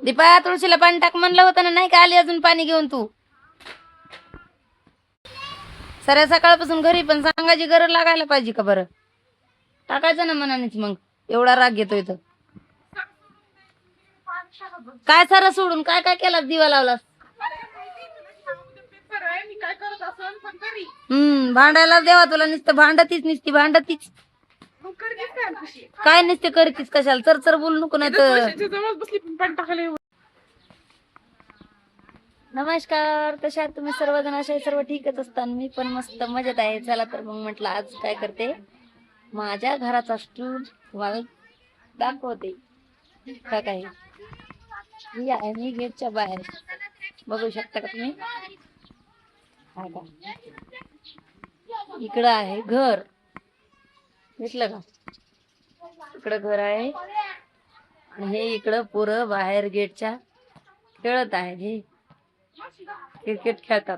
दीपा तुळशीला पाणी टाक म्हणलं होतं ना, नाही का आली अजून पाणी घेऊन तू? सऱ्या सकाळपासून घरी पण सांगायची गरज लागायला पाहिजे का बरं? टाकायचं ना मनानेच. मग एवढा राग येतोय तर काय सारा सोडून काय काय केला, दिवा लावलास? भांडायला देवा तुला, नुसतं भांडतीच काय नुसते करतीस कशाला? चर बोलू नको नाही तर. नमस्कार, कशा आहात तुम्ही सर्वजण? अशा सर्व ठीकच असतात, मी पण मस्त मजेत आहे. चला तर मग म्हटलं आज काय करते, माझ्या घराचा स्टूल तुम्हाला दाखवते. का काय ही आहे मी गेटच्या बाहेर, बघू शकता का तुम्ही? इकडं आहे घर, दिसलं का? इकडं घर आहे आणि हे इकडं पोरं बाहेर गेटच्या खेळत आहेत. हे क्रिकेट खेळतात,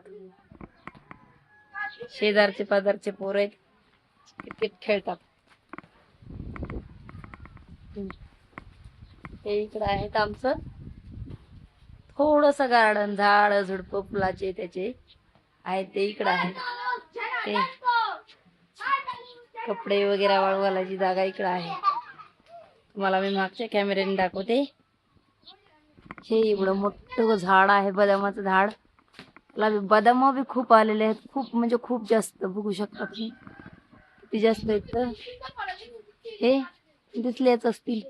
शेजारचे पाजारचे पोरं आहेत, क्रिकेट खेळतात. हे इकडं आहेत आमचं थोडस गार्डन, झाड झुडप फुलाचे त्याचे आहेत ते इकडं आहे. ते कपडे वगैरे वाळू घालायची जागा इकडं आहे. तुम्हाला मी मागच्या कॅमेऱ्याने दाखवते. हे एवढं मोठं झाड आहे, बदामाचं झाड. बदाम बी खूप आलेले आहेत, खूप म्हणजे खूप जास्त. बघू शकता तुम्ही किती जास्त आहेत. तर हे दिसलेच असतील.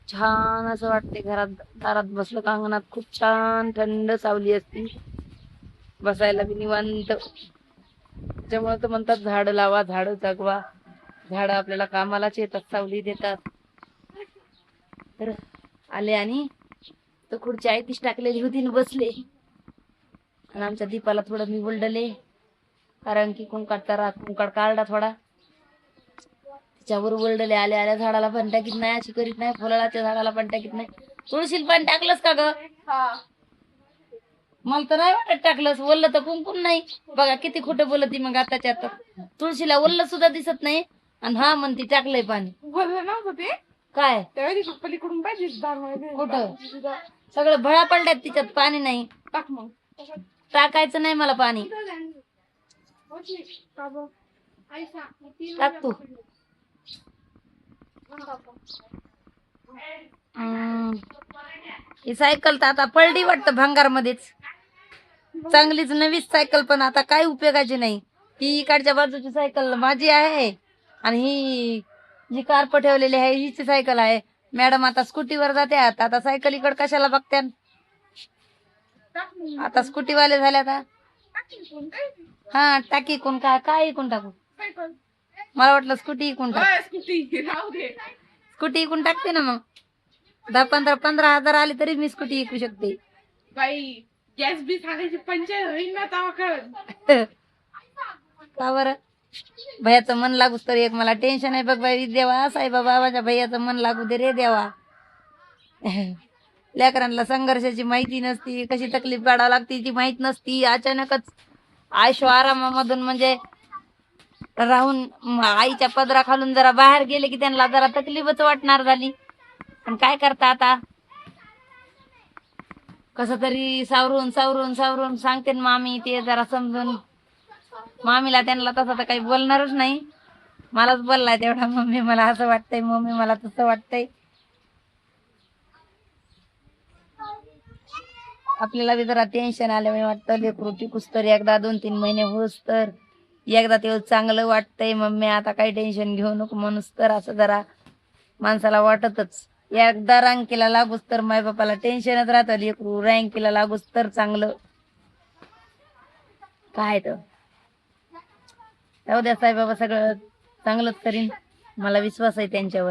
छान असं वाटते घरात दारात बसलं का, अंगणात खूप छान थंड सावली असते, बसायला बी निवांत. त्याच्यामुळे तर म्हणतात झाड लावा, झाड जगवा. झाड आपल्याला कामालाच येतात, सावली देतात. तर आले आणि तर खुर्ची आहे तीच टाकलेली होती न बसले. आणि आमच्या दीपाला थोडं मी बोलडले, कारण की कुंकाड काढला थोडा, त्याच्यावर बोलडले. आल्या आल्या झाडाला पण टाकीत नाही, अशी करीत नाही. फुलाच्या झाडाला पण टाकीत नाही. तुळशीला पण टाकलंस का ग? मला तर नाही वाटत टाकलंस. वल्ल तर कुंकुम नाही. बघा किती खोटं बोलती मग आताच्या आता. तुळशीला वल्ल सुद्धा दिसत नाही आणि हा म्हणती टाकलंय पाणी. ते काय पलीकडून पाहिजे कुठं सगळं भळा पडल्यात, तिच्यात पाणी नाही. टाक मग. टाकायचं नाही मला पाणी, टाक तू. ही सायकल तर आता पडली वाटतं भंगार मध्येच. चांगलीच नवीच सायकल, पण आता काय उपयोगाची नाही. ही इकडच्या बाजूची सायकल माझी आहे आणि ही जी कार ठेवलेली आहे हीची सायकल आहे. मॅडम आता स्कूटीवर जात्यात, आता सायकल इकड कशाला बघत्या? आता स्कूटीवाले झाले आता. हा टाकी कोण काय इकून टाकू? मला वाटलं स्कूटी इकून टाक. स्कूटी इकून टाकते ना मग. 10-15 हजार आले तरी मी स्कूटी विकू शकते. बाई गॅस बी सांगायची पंचायत होईल ना तेव्हा. का बरं? भैयाचं मन लागूच तर एक मला टेन्शन आहे बघ बाई. देवा साईबाबा माझ्या भैयाचं मन लागू दे रे देवा. लेकरांना संघर्षाची माहिती नसती, कशी तकलीफ काढावं लागती ती माहित नसती. अचानकच आयशो आरामामधून म्हणजे राहून आईच्या पदरा खालून जरा बाहेर गेले की त्यांना जरा तकलीफच वाटणार झाली. पण काय करता आता, कस तरी सावरून सांगते मामी ते जरा समजून. मामीला त्यांना तसं तर काही बोलणारच नाही, मलाच बोललाय तेवढा. मम्मी मला असं वाटतंय, मम्मी मला तसं वाटतंय. आपल्याला बी जरा टेन्शन आलं वाटतं. लेकरू टिकूस तर एकदा 2-3 महिने होस तर एकदा ते चांगलं वाटतंय. मम्मी आता काही टेन्शन घेऊ नको म्हणूस तर असं जरा माणसाला वाटतच. एकदा रँकीला लागूच तर माय बापाला टेन्शनच राहतं. लेकरू रँकीला लागूच तर चांगलं काय तर जाऊ द्या. साईबाबा सगळं चांगलंच करीन, मला विश्वास आहे त्यांच्यावर.